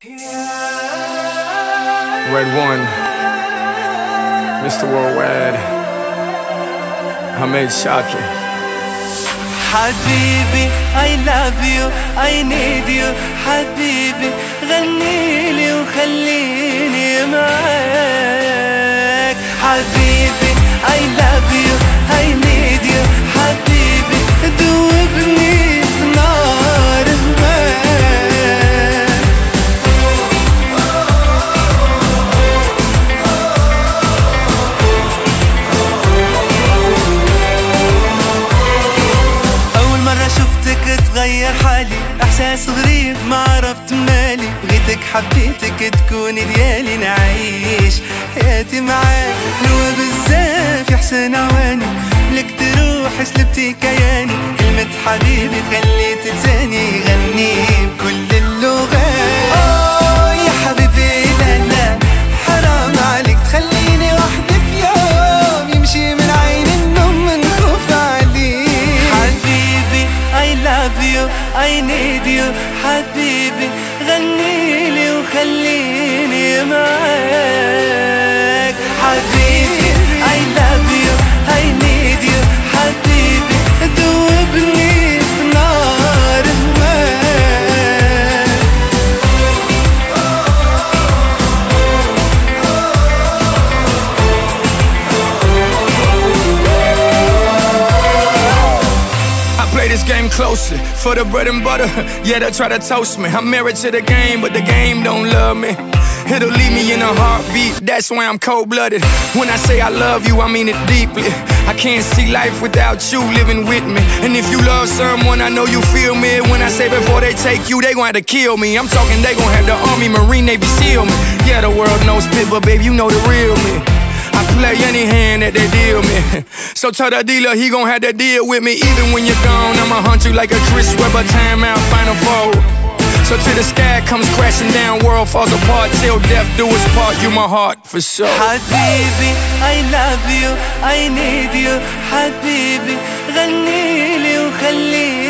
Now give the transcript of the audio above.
Red One, Mr. Worldwide, Hamed Shaki. حبيبي I love you I need you حبيبي غنيلي وخليني معاك حبيبي I love you I need you حبيبي دوبني في نار هواك أول مرة شفتك تغير حالي إحساس غريب ما عرفت مالي بغيتك حبيتك تكوني ديالي نعيش حياتي معاك حلوة بزاف يا حسن عواني لك تروح سلبتي كياني كلمة حبيبي خليت لساني يغني بكل اللغات يا حبيبي لا لا حرام عليك تخليني وحدي في يوم يمشي من عيني النوم من خوف عليك حبيبي I love you I need you حبيبي غنيلي وخليني معاك حبيبي I love you I need you حبيبي دوبني في نار هواك I play this game closely for the bread and butter. Yeah, they try to toast me. I'm married to the game, but the game don't love me. It'll leave me in a heartbeat, that's why I'm cold-blooded. When I say I love you, I mean it deeply. I can't see life without you living with me. And if you love someone, I know you feel me. When I say before they take you, they gon' have to kill me. I'm talking they gon' have the Army, Marine, Navy, SEAL me. Yeah, the world knows spit, but babe, you know the real me. I play any hand that they deal me. So tell the dealer he gon' have to deal with me. Even when you're gone, I'ma hunt you like a Chris Webber timeout final four. So till the sky comes crashing down, world falls apart, till death do us part, you my heart for sure. حبيبي I love you I need you حبيبي غنيلي وخليني